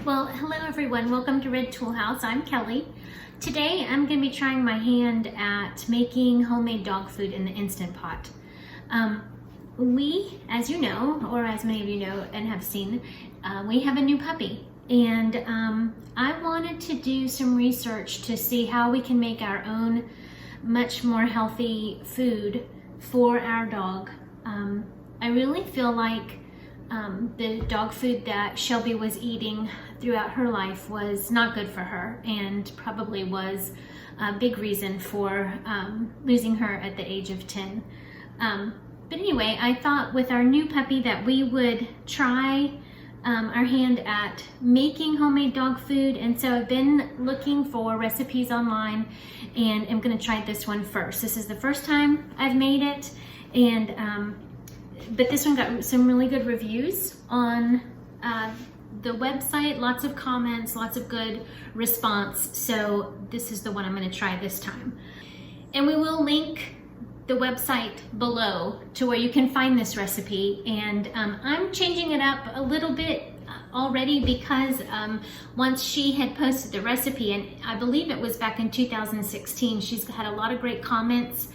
Well, hello everyone. Welcome to Red Tool House. I'm Kelly. Today I'm going to be trying my hand at making homemade dog food in the Instant Pot. We, as you know, or as many of you know and have seen, we have a new puppy. And I wanted to do some research to see how we can make our own much more healthy food for our dog. I really feel like the dog food that Shelby was eating throughout her life was not good for her and probably was a big reason for losing her at the age of 10. But anyway, I thought with our new puppy that we would try our hand at making homemade dog food, and so I've been looking for recipes online and I'm going to try this one first. This is the first time I've made it, and but this one got some really good reviews on the website, lots of comments, lots of good response. So this is the one I'm going to try this time. And we will link the website below to where you can find this recipe. And I'm changing it up a little bit already because once she had posted the recipe, and I believe it was back in 2016, she's had a lot of great comments.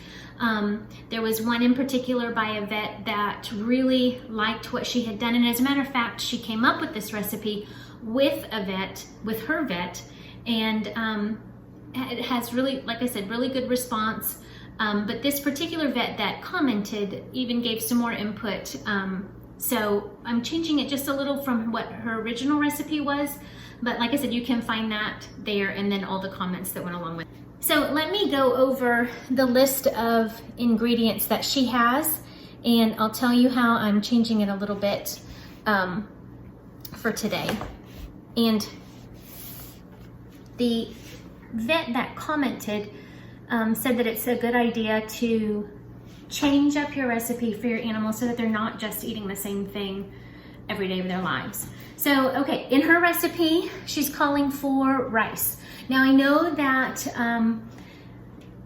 There was one in particular by a vet that really liked what she had done, and as a matter of fact, she came up with this recipe with a vet, with her vet, and it has really, like I said, really good response. But this particular vet that commented even gave some more input. So I'm changing it just a little from what her original recipe was, but like I said, you can find that there and then all the comments that went along with it. So let me go over the list of ingredients that she has, and I'll tell you how I'm changing it a little bit for today. And the vet that commented said that it's a good idea to change up your recipe for your animals so that they're not just eating the same thing every day of their lives. So, okay, in her recipe, she's calling for rice. Now, I know that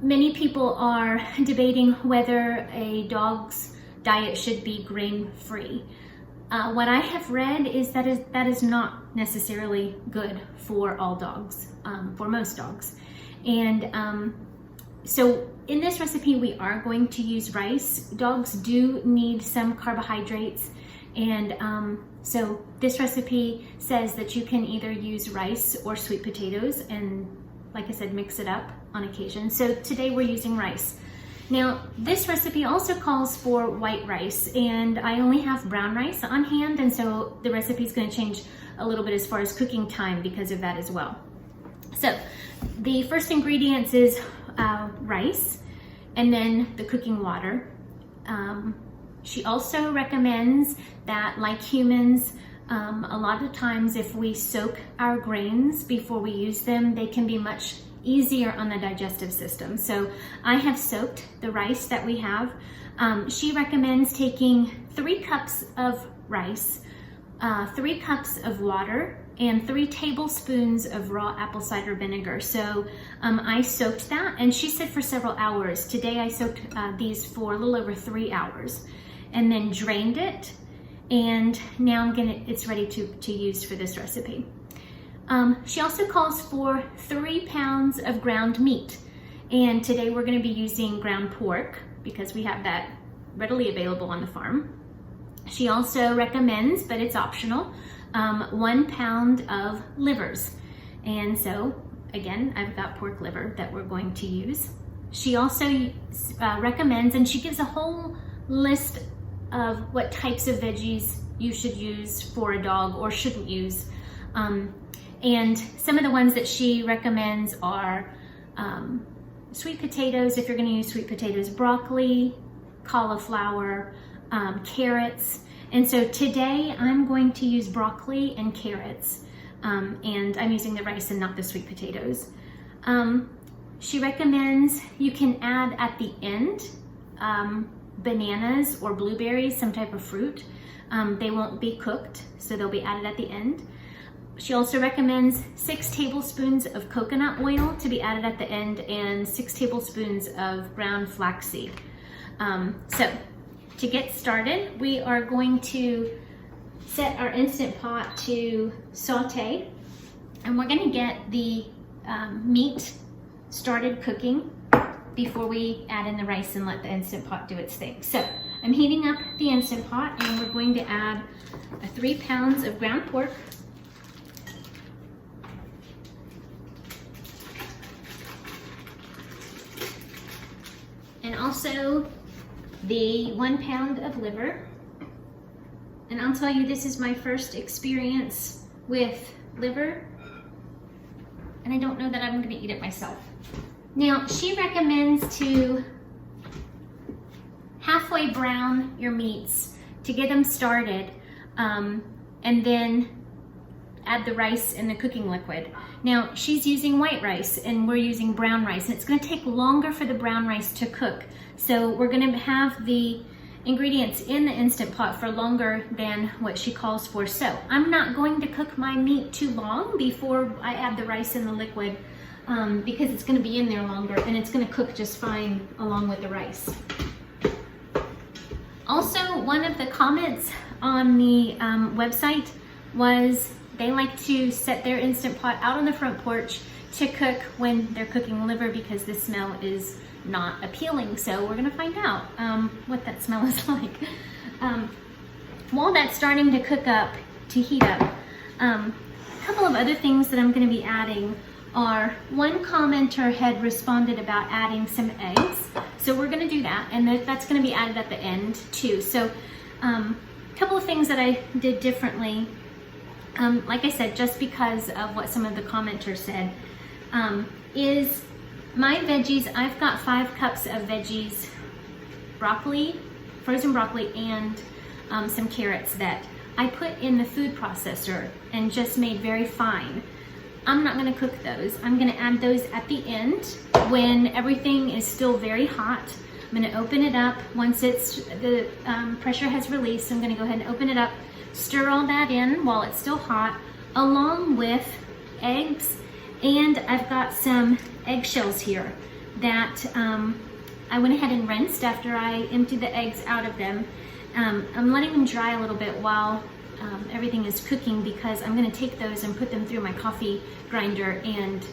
many people are debating whether a dog's diet should be grain-free. What I have read is that is not necessarily good for all dogs, for most dogs. And so in this recipe, we are going to use rice. Dogs do need some carbohydrates, and so this recipe says that you can either use rice or sweet potatoes, and like I said, mix it up on occasion. So today we're using rice. Now, this recipe also calls for white rice, and I only have brown rice on hand, and so the recipe is going to change a little bit as far as cooking time because of that as well. So the first ingredients is rice, and then the cooking water. She also recommends that, like humans, a lot of times if we soak our grains before we use them, they can be much easier on the digestive system. So I have soaked the rice that we have. She recommends taking 3 cups of rice, 3 cups of water, and 3 tablespoons of raw apple cider vinegar. So I soaked that, and she said for several hours. Today I soaked these for a little over 3 hours, and then drained it, and now it's ready to use for this recipe. She also calls for 3 pounds of ground meat, and today we're going to be using ground pork because we have that readily available on the farm. She also recommends, but it's optional, 1 pound of livers. And so again, I've got pork liver that we're going to use. She also recommends, and she gives a whole list of what types of veggies you should use for a dog or shouldn't use. And some of the ones that she recommends are sweet potatoes, if you're going to use sweet potatoes, broccoli, cauliflower, carrots. And so today I'm going to use broccoli and carrots, and I'm using the rice and not the sweet potatoes. She recommends you can add at the end bananas or blueberries, some type of fruit. They won't be cooked, so they'll be added at the end. She also recommends 6 tablespoons of coconut oil to be added at the end, and 6 tablespoons of ground flaxseed. So to get started, we are going to set our Instant Pot to saute, and we're gonna get the meat started cooking before we add in the rice and let the Instant Pot do its thing. So I'm heating up the Instant Pot, and we're going to add 3 pounds of ground pork, and also the 1 pound of liver. And I'll tell you, this is my first experience with liver, and I don't know that I'm gonna eat it myself. Now, she recommends to halfway brown your meats to get them started, and then add the rice and the cooking liquid. Now, she's using white rice and we're using brown rice, and it's gonna take longer for the brown rice to cook. So we're gonna have the ingredients in the Instant Pot for longer than what she calls for. So I'm not going to cook my meat too long before I add the rice and the liquid, because it's gonna be in there longer and it's gonna cook just fine along with the rice. Also, one of the comments on the website was they like to set their Instant Pot out on the front porch to cook when they're cooking liver because the smell is not appealing. So we're gonna find out what that smell is like. While that's starting to cook up, to heat up, a couple of other things that I'm gonna be adding are, one commenter had responded about adding some eggs. So we're gonna do that, and that's gonna be added at the end too. So a couple of things that I did differently, like I said, just because of what some of the commenters said, is my veggies. I've got 5 cups of veggies, broccoli, frozen broccoli, and some carrots that I put in the food processor and just made very fine. I'm not gonna cook those. I'm gonna add those at the end when everything is still very hot. I'm gonna open it up. Once the pressure has released, I'm gonna go ahead and open it up, stir all that in while it's still hot, along with eggs, and I've got some eggshells here that I went ahead and rinsed after I emptied the eggs out of them. I'm letting them dry a little bit while everything is cooking, because I'm gonna take those and put them through my coffee grinder and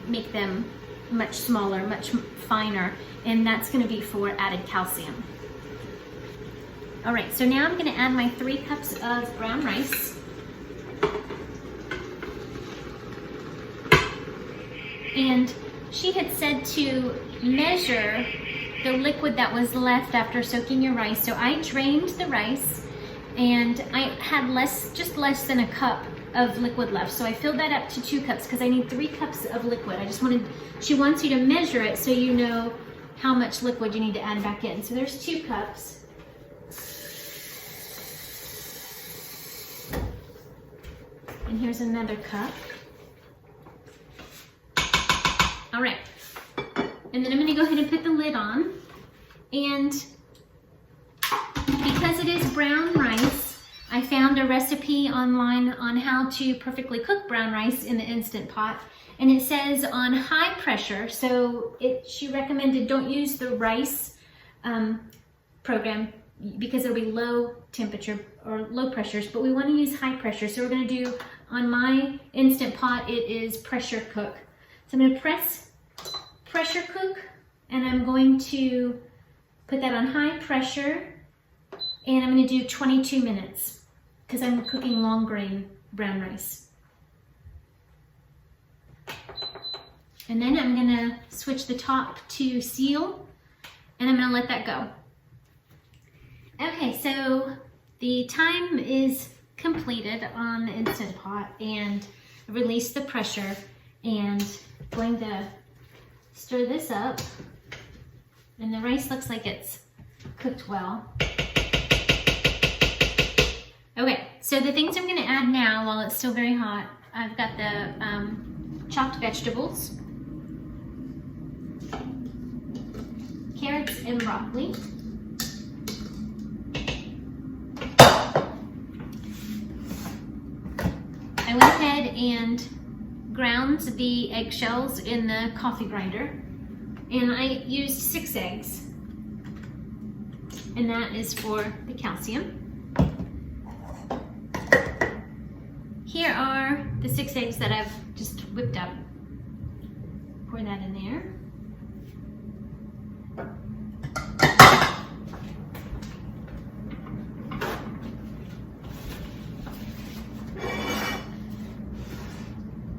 make them much smaller, much finer, and that's gonna be for added calcium. All right, so now I'm gonna add my 3 cups of brown rice. And she had said to measure the liquid that was left after soaking your rice. So I drained the rice, and I had just less than a cup of liquid left. So I filled that up to 2 cups because I need 3 cups of liquid. She wants you to measure it so you know how much liquid you need to add back in. So there's 2 cups. And here's another cup. All right, and then I'm gonna go ahead and put the lid on. And because it is brown rice, I found a recipe online on how to perfectly cook brown rice in the Instant Pot. And it says on high pressure, so she recommended don't use the rice program because it'll be low temperature or low pressures, but we wanna use high pressure. So we're gonna do, on my Instant Pot, it is pressure cook. So I'm gonna pressure cook, and I'm going to put that on high pressure, and I'm gonna do 22 minutes because I'm cooking long grain brown rice. And then I'm gonna switch the top to seal, and I'm gonna let that go. Okay, so the time is completed on the Instant Pot, and release the pressure, and going to stir this up, and the rice looks like it's cooked well. Okay, so the things I'm gonna add now while it's still very hot, I've got the chopped vegetables, carrots and broccoli, I went ahead and ground the eggshells in the coffee grinder, and I used 6 eggs, and that is for the calcium. here are the 6 eggs that I've just whipped up. Pour that in there.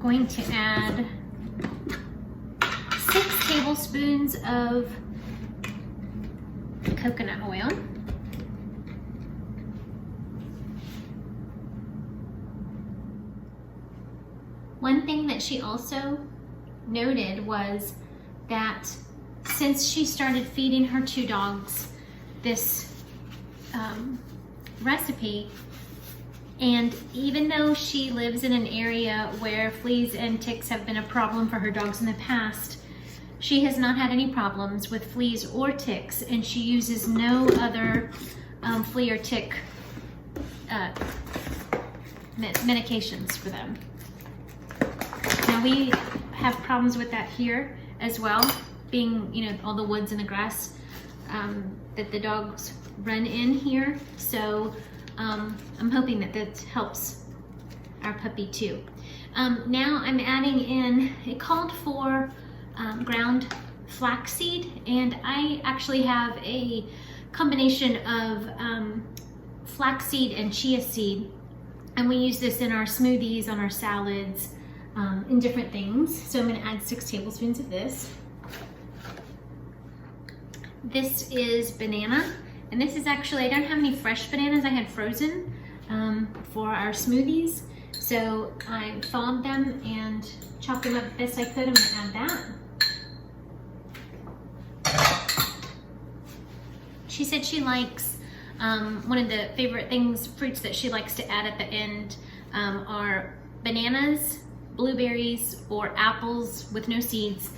Going to add 6 tablespoons of coconut oil. One thing that she also noted was that since she started feeding her 2 dogs this recipe, and even though she lives in an area where fleas and ticks have been a problem for her dogs in the past, she has not had any problems with fleas or ticks, and she uses no other flea or tick medications for them. Now we have problems with that here as well, being, you know, all the woods and the grass that the dogs run in here. So I'm hoping that that helps our puppy too. Now I'm adding in, it called for ground flaxseed, and I actually have a combination of flaxseed and chia seed, and we use this in our smoothies, on our salads, in different things. So I'm going to add 6 tablespoons of this. This is banana, and this is actually, I don't have any fresh bananas, I had frozen for our smoothies. So I thawed them and chopped them up the best I could. I'm going to add that. She said she likes, one of the favorite fruits that she likes to add at the end are bananas, blueberries, or apples with no seeds.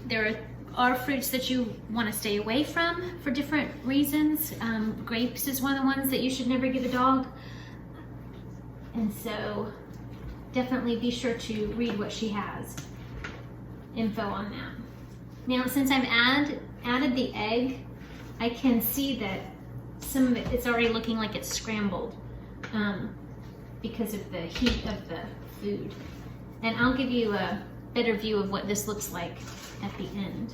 There are fruits that you want to stay away from for different reasons. Grapes is one of the ones that you should never give a dog. And so definitely be sure to read what she has, info on that. Now, since I've added the egg, I can see that some of it's already looking like it's scrambled because of the heat of the food. And I'll give you a better view of what this looks like at the end.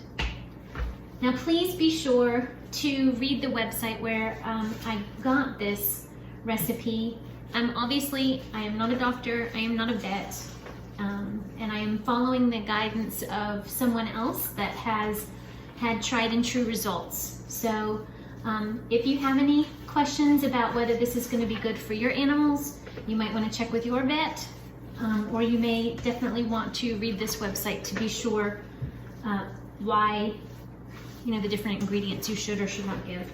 Now please be sure to read the website where I got this recipe. Obviously, I am not a doctor, I am not a vet, and I am following the guidance of someone else that has had tried and true results. So if you have any questions about whether this is going to be good for your animals, you might want to check with your vet, or you may definitely want to read this website to be sure why, you know, the different ingredients you should or should not give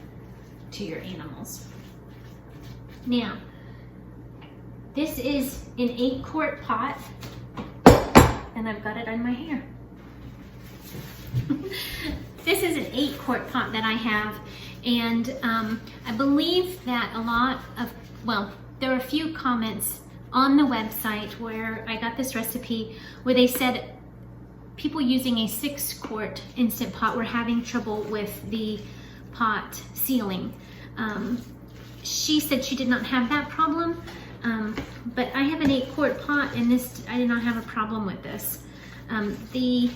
to your animals. Now, this is an 8-quart pot, and I've got it on my hair. This is an 8-quart pot that I have, and I believe that a lot of, well, there are a few comments on the website where I got this recipe where they said people using a 6-quart Instant Pot were having trouble with the pot sealing. She said she did not have that problem, but I have an 8-quart pot, and this, I did not have a problem with this. The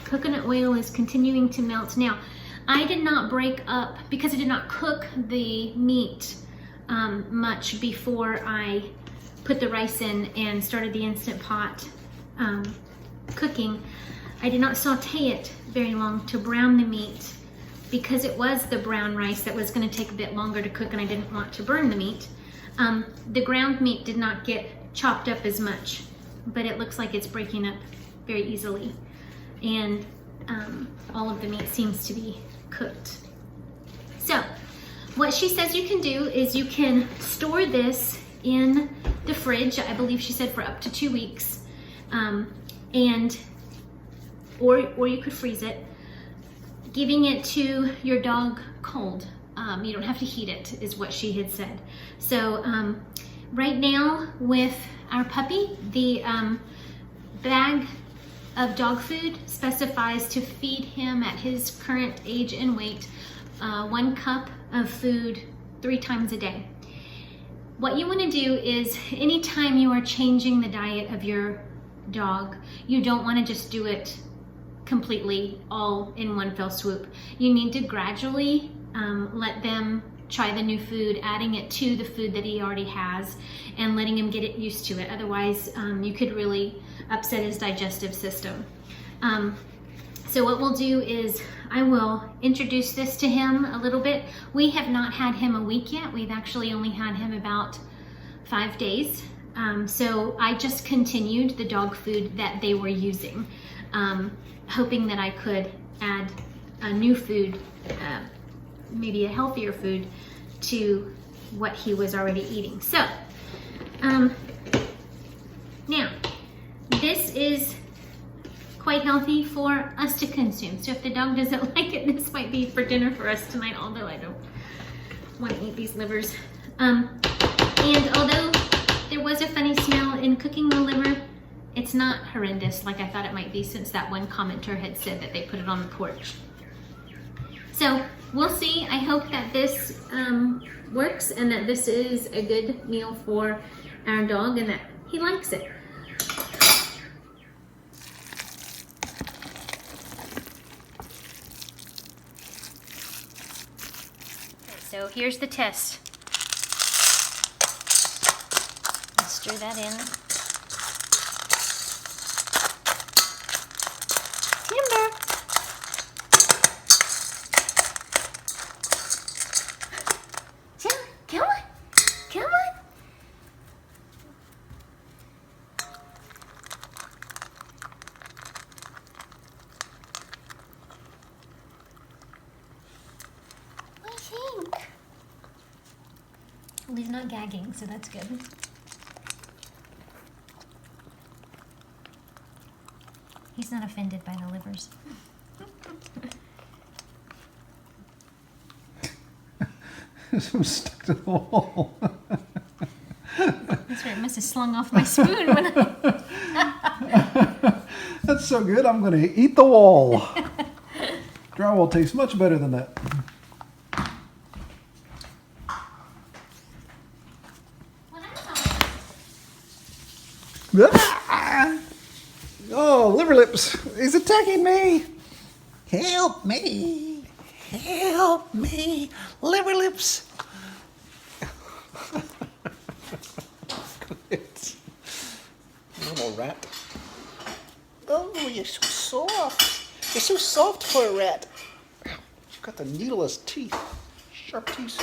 coconut oil is continuing to melt. Now, I did not break up, because I did not cook the meat much before I put the rice in and started the Instant Pot cooking. I did not saute it very long to brown the meat, because it was the brown rice that was going to take a bit longer to cook, and I didn't want to burn the meat. The ground meat did not get chopped up as much, but it looks like it's breaking up very easily, and all of the meat seems to be cooked. So what she says you can do is you can store this in the fridge, I believe she said for up to 2 weeks, or you could freeze it, giving it to your dog cold. You don't have to heat it, is what she had said. So right now with our puppy, the bag of dog food specifies to feed him at his current age and weight 1 cup of food 3 times a day. what you want to do is anytime you are changing the diet of your dog, you don't want to just do it completely all in one fell swoop. You need to gradually let them try the new food, adding it to the food that he already has and letting him get used to it. Otherwise, you could really upset his digestive system. So what we'll do is I will introduce this to him a little bit. We have not had him a week yet. We've actually only had him about 5 days. So I just continued the dog food that they were using, hoping that I could add a new food, maybe a healthier food, to what he was already eating. So now this is quite healthy for us to consume. So if the dog doesn't like it, this might be for dinner for us tonight, although I don't want to eat these livers. And although there was a funny smell in cooking the liver, it's not horrendous like I thought it might be, since that one commenter had said that they put it on the porch. So we'll see. I hope that this works and that this is a good meal for our dog and that he likes it. So here's the test. Let's stir that in. Timber! Come on! Come on! What do you think? Well, he's not gagging, so that's good. He's not offended by the livers. I'm stuck to the wall. That's right, it must have slung off my spoon when I... That's so good, I'm going to eat the wall. Drywall tastes much better than that. Oh, liver lips, he's attacking me. Help me. Help me. Liver lips. Little rat. Oh, you're so soft. You're so soft for a rat. You've got the needleless teeth. Sharp teeth.